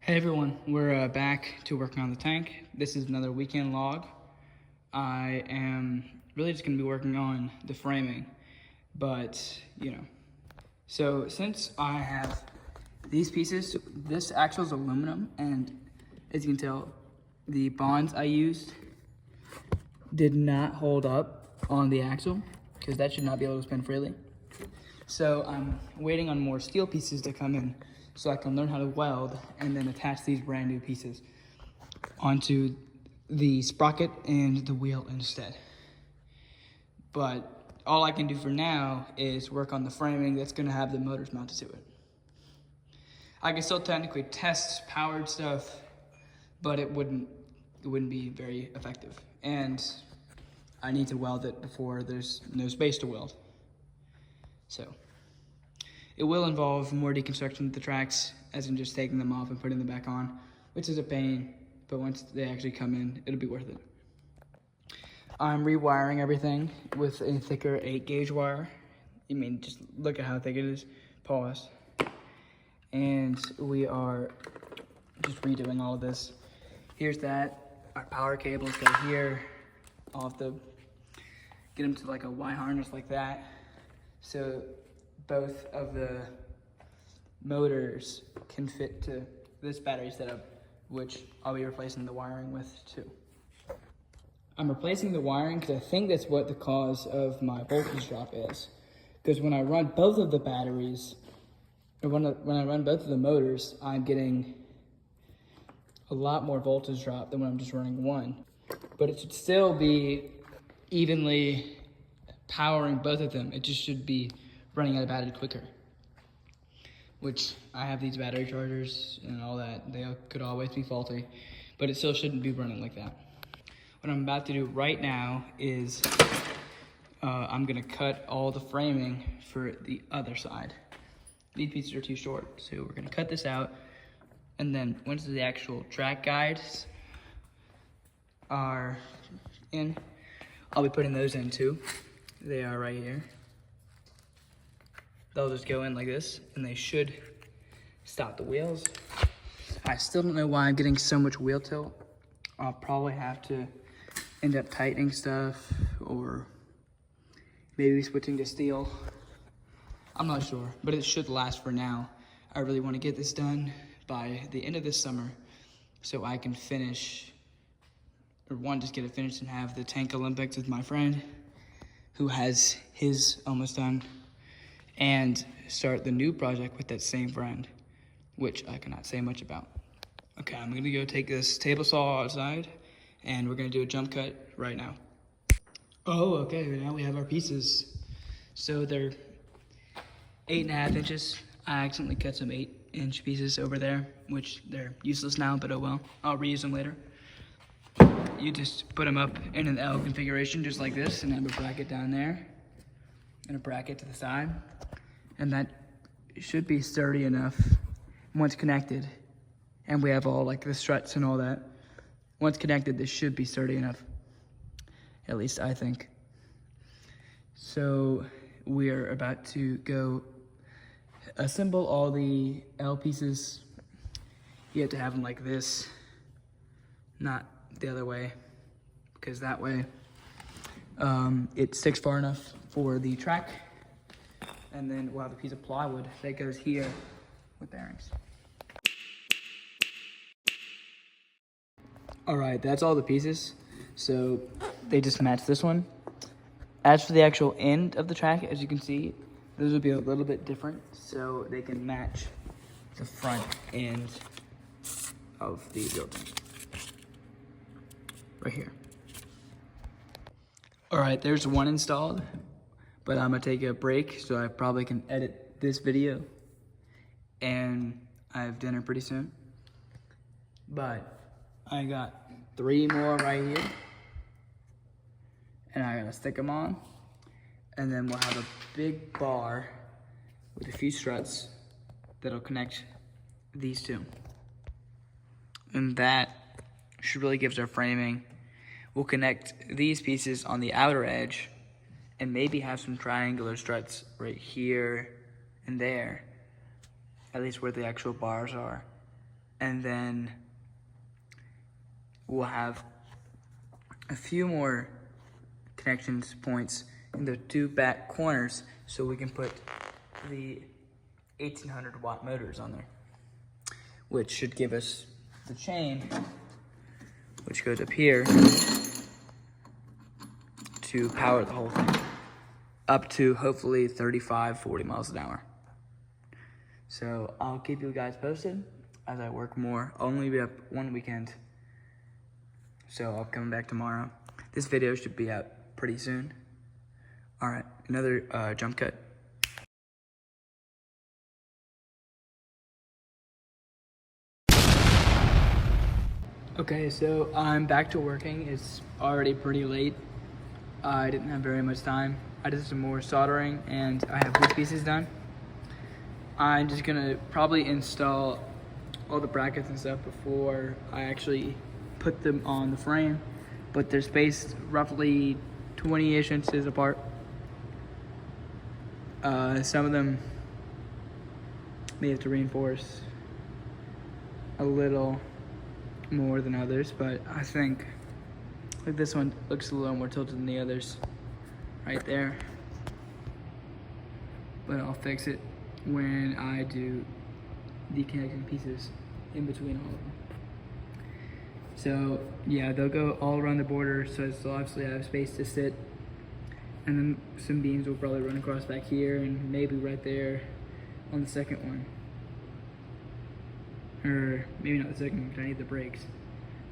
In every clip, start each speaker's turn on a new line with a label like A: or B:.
A: Hey everyone, we're back to working on the tank. This is another weekend log. I am really just going to be working on the framing, but So since I have these pieces, this axle is aluminum, and as you can tell, the bonds I used did not hold up on the axle because that should not be able to spin freely. So I'm waiting on more steel pieces to come in so I can learn how to weld and then attach these brand new pieces onto the sprocket and the wheel instead. But all I can do for now is work on the framing that's gonna have the motors mounted to it. I can still technically test powered stuff, but it wouldn't be very effective. And I need to weld it before there's no space to weld. So it will involve more deconstruction of the tracks, as in just taking them off and putting them back on, which is a pain, but once they actually come in, it'll be worth it. I'm rewiring everything with a thicker 8-gauge wire. I mean, just look at how thick it is. Pause. And we are just redoing all of this. Here's that. Our power cables go here. I'll have to get them to like a Y harness like that. So both of the motors can fit to this battery setup, which I'll be replacing the wiring with too. I'm replacing the wiring because I think that's what the cause of my voltage drop is. Because when I run both of the batteries, or when I run both of the motors, I'm getting a lot more voltage drop than when I'm just running one. But it should still be evenly powering both of them. It just should be running out of battery quicker. Which I have these battery chargers and all that. They could always be faulty, but it still shouldn't be running like that. What I'm about to do right now is I'm gonna cut all the framing for the other side. These pieces are too short, so we're gonna cut this out. And then once the actual track guides are in, I'll be putting those in too. They are right here. They'll just go in like this, and they should stop the wheels. I still don't know why I'm getting so much wheel tilt. I'll probably have to end up tightening stuff, or maybe switching to steel. I'm not sure, but it should last for now. I really want to get this done by the end of this summer so I can finish, or just get it finished and have the Tank Olympics with my friend who has his almost done, and start the new project with that same friend, which I cannot say much about. Okay, I'm gonna go take this table saw outside, and we're gonna do a jump cut right now. Oh, okay, now we have our pieces. So they're 8.5 inches. I accidentally cut some 8-inch pieces over there, which they're useless now, but oh well, I'll reuse them later. You just put them up in an L configuration, just like this, and have a bracket down there, and a bracket to the side. And that should be sturdy enough once connected. And we have all like the struts and all that. Once connected, this should be sturdy enough. At least I think. So we're about to go assemble all the L pieces. You have to have them like this, not the other way, because that way it sticks far enough for the track. And then we'll have a piece of plywood that goes here with bearings. All right, that's all the pieces. So they just match this one. As for the actual end of the track, as you can see, those will be a little bit different, so they can match the front end of the building. Right here. All right, there's one installed, but I'm gonna take a break so I probably can edit this video, and I have dinner pretty soon. But I got 3 more right here, and I gotta stick them on, and then we'll have a big bar with a few struts that'll connect these two. And that should really give us our framing. We'll connect these pieces on the outer edge and maybe have some triangular struts right here and there, at least where the actual bars are. And then we'll have a few more connections points in the two back corners so we can put the 1800 watt motors on there, which should give us the chain, which goes up here to power the whole thing up to hopefully 35, 40 miles an hour. So I'll keep you guys posted as I work more. I'll only be up one weekend, so I'll come back tomorrow. This video should be out pretty soon. All right, another jump cut. Okay, so I'm back to working. It's already pretty late. I didn't have very much time. I did some more soldering and I have these pieces done. I'm just gonna probably install all the brackets and stuff before I actually put them on the frame, but they're spaced roughly 20-ish inches apart. Some of them may have to reinforce a little more than others, but I think like this one looks a little more tilted than the others right there. But I'll fix it when I do the connecting pieces in between all of them. So yeah, they'll go all around the border, so it's obviously I have space to sit. And then some beams will probably run across back here and maybe right there on the second one. Or maybe not the second one because I need the brakes.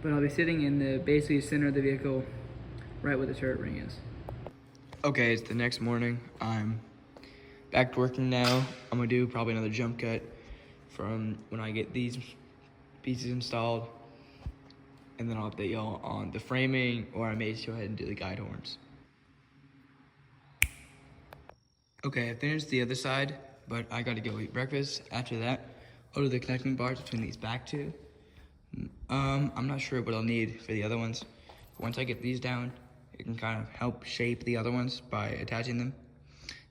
A: But I'll be sitting in the basically center of the vehicle, right where the turret ring is. Okay, it's the next morning. I'm back to working now. I'm gonna do probably another jump cut from when I get these pieces installed. And then I'll update y'all on the framing, or I may just go ahead and do the guide horns. Okay, I finished the other side, but I gotta go eat breakfast. After that, I'll do the connecting bars between these back two. I'm not sure what I'll need for the other ones. Once I get these down, it can kind of help shape the other ones by attaching them.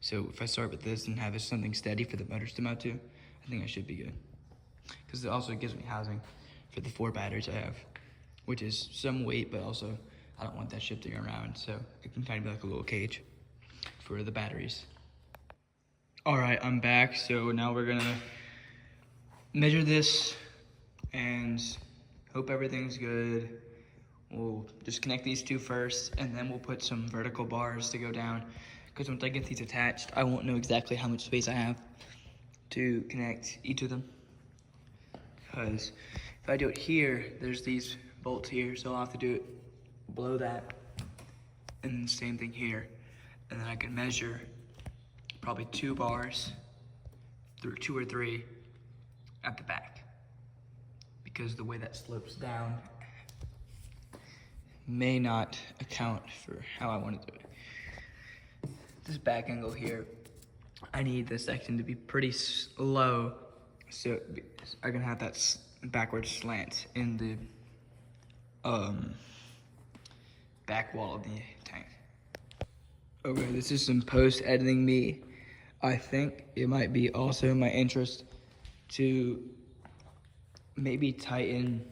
A: So if I start with this and have something steady for the motors to mount to, I think I should be good. Because it also gives me housing for the 4 batteries I have, which is some weight, but also I don't want that shifting around, so it can kind of be like a little cage for the batteries. All right, I'm back. So now we're gonna measure this and hope everything's good. We'll just connect these two first, and then we'll put some vertical bars to go down. Because once I get these attached, I won't know exactly how much space I have to connect each of them. Because if I do it here, there's these bolts here, so I'll have to do it below that. And then the same thing here. And then I can measure probably 2 bars, 2 or 3 at the back. Because the way that slopes down may not account for how I want to do it. This back angle here, I need this section to be pretty low so I can have that backward slant in the back wall of the tank. Okay, this is some post-editing me. I think it might be also my interest to maybe tighten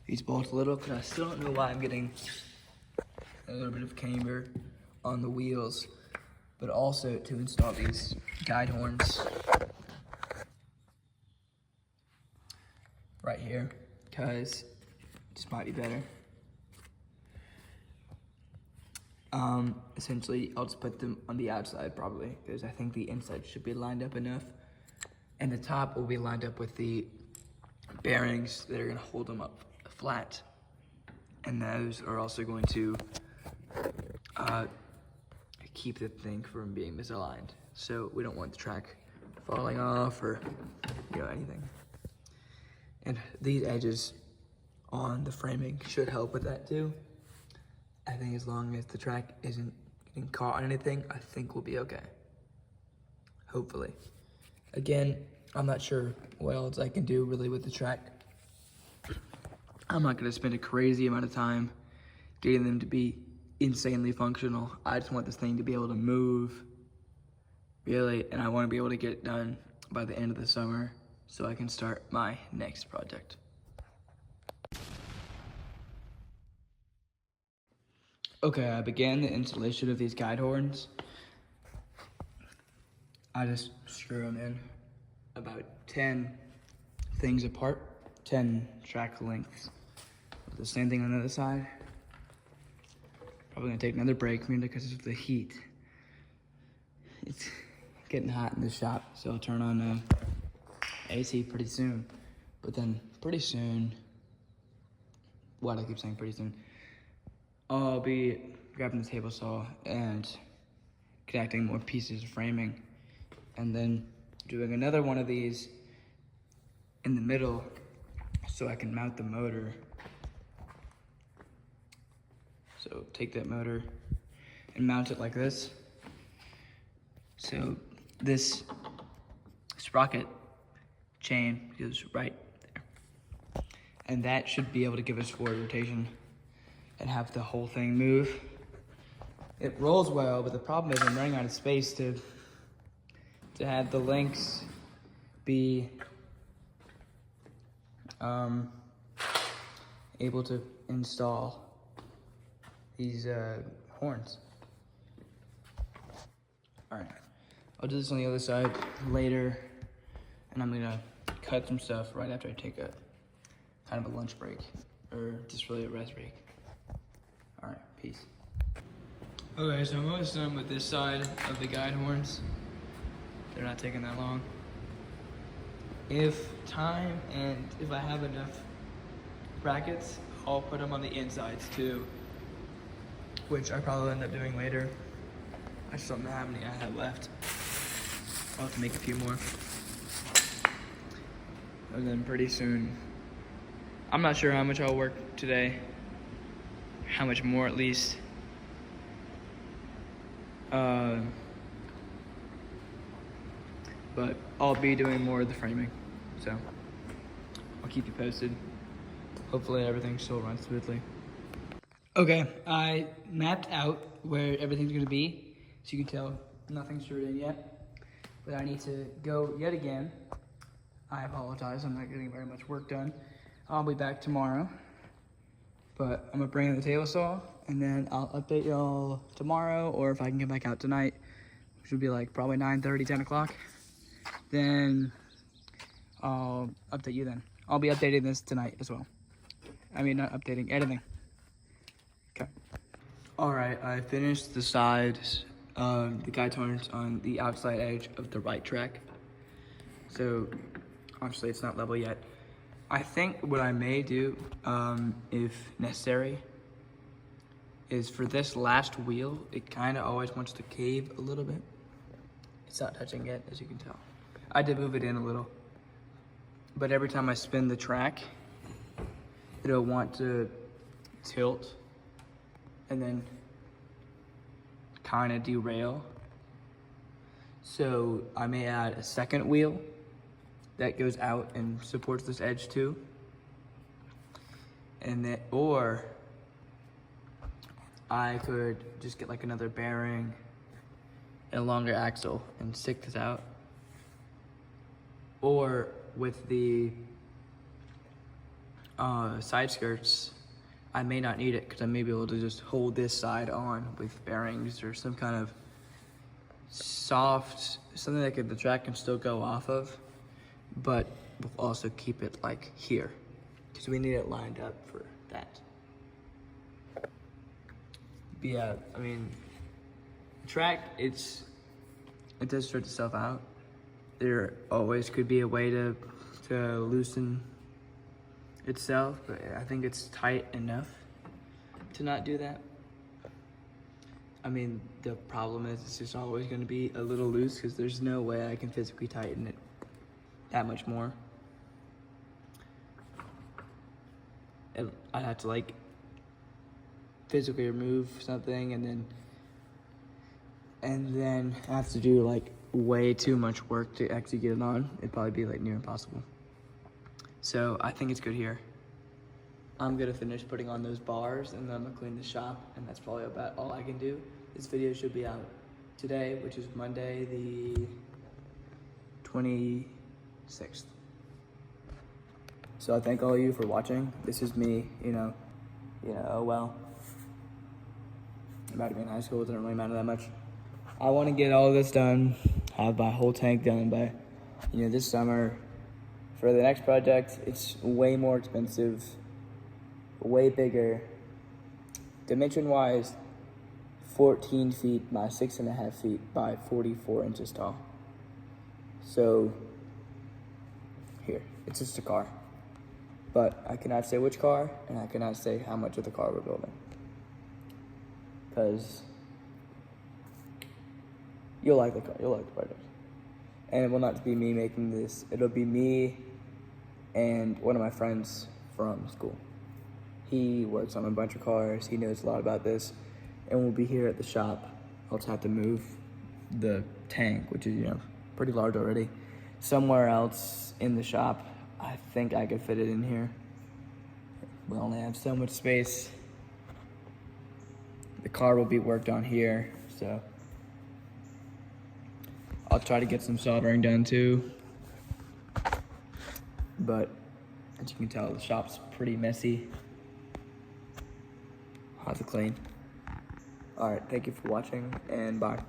A: these bolts a little, because I still don't know why I'm getting a little bit of camber on the wheels, but also to install these guide horns right here, because this might be better. Essentially, I'll just put them on the outside probably, because I think the inside should be lined up enough. And the top will be lined up with the bearings that are gonna hold them up flat. And those are also going to keep the thing from being misaligned. So we don't want the track falling off or anything. And these edges on the framing should help with that too. I think as long as the track isn't getting caught on anything, I think we'll be okay. Hopefully. Again, I'm not sure what else I can do really with the track. I'm not gonna spend a crazy amount of time getting them to be insanely functional. I just want this thing to be able to move, really, and I wanna be able to get it done by the end of the summer so I can start my next project. Okay, I began the installation of these guide horns. I just screw them in about 10 things apart, 10 track lengths. The same thing on the other side. Probably gonna take another break mainly because of the heat. It's getting hot in the shop, so I'll turn on AC pretty soon. But then pretty soon, what I keep saying pretty soon, I'll be grabbing the table saw and connecting more pieces of framing, and then doing another one of these in the middle so I can mount the motor. So take that motor and mount it like this. So this sprocket chain goes right there. And that should be able to give us forward rotation and have the whole thing move. It rolls well, but the problem is I'm running out of space to have the links be able to install these horns. All right, I'll do this on the other side later, and I'm gonna cut some stuff right after I take a kind of a lunch break, or just really a rest break. All right, peace. Okay, so I'm almost done with this side of the guide horns. They're not taking that long. If time and if I have enough brackets, I'll put them on the insides too, which I probably end up doing later. I just don't know how many I have left. I'll have to make a few more. And then pretty soon, I'm not sure how much I'll work today, how much more at least. But I'll be doing more of the framing, so I'll keep you posted. Hopefully everything still runs smoothly. Okay, I mapped out where everything's gonna be, so you can tell nothing's screwed in yet, but I need to go yet again. I apologize, I'm not getting very much work done. I'll be back tomorrow, but I'm gonna bring in the table saw, and then I'll update y'all tomorrow, or if I can get back out tonight, which would be like probably 9:30, 10 o'clock, then I'll update you then. I'll be updating this tonight as well. I mean, not updating, editing. Okay. All right, I finished the sides, the guide horns on the outside edge of the right track. So obviously it's not level yet. I think what I may do, if necessary, is for this last wheel, it kind of always wants to cave a little bit. It's not touching yet, as you can tell. I did move it in a little, but every time I spin the track, it'll want to tilt and then kind of derail. So I may add a second wheel that goes out and supports this edge too. And then, or I could just get like another bearing and a longer axle and stick this out. Or with the side skirts, I may not need it because I may be able to just hold this side on with bearings or some kind of soft, something that the track can still go off of, but we'll also keep it like here because we need it lined up for that. But yeah, I mean, the track, it does stretch itself out. There always could be a way to loosen itself, but I think it's tight enough to not do that. I mean, the problem is it's just always going to be a little loose because there's no way I can physically tighten it that much more. And I'd have to like physically remove something and then have to do like way too much work to actually get it on. It'd probably be like near impossible. So I think it's good here. I'm gonna finish putting on those bars and then I'm gonna clean the shop, and that's probably about all I can do. This video should be out today, which is Monday the 26th. So I thank all of you for watching. This is me, oh well. I'm about to be in high school, it doesn't really matter that much. I want to get all this done, have my whole tank done by, this summer. For the next project, it's way more expensive, way bigger. Dimension-wise, 14 feet by 6.5 feet by 44 inches tall. So, here, it's just a car. But I cannot say which car, and I cannot say how much of the car we're building. Because you'll like the car, you'll like the project. And it will not be me making this, it'll be me and one of my friends from school. He works on a bunch of cars, he knows a lot about this, and we'll be here at the shop. I'll just have to move the tank, which is, pretty large already, somewhere else in the shop. I think I could fit it in here. We only have so much space. The car will be worked on here, so I'll try to get some soldering done too. But as you can tell, the shop's pretty messy. I'll have to clean. All right, thank you for watching, and bye.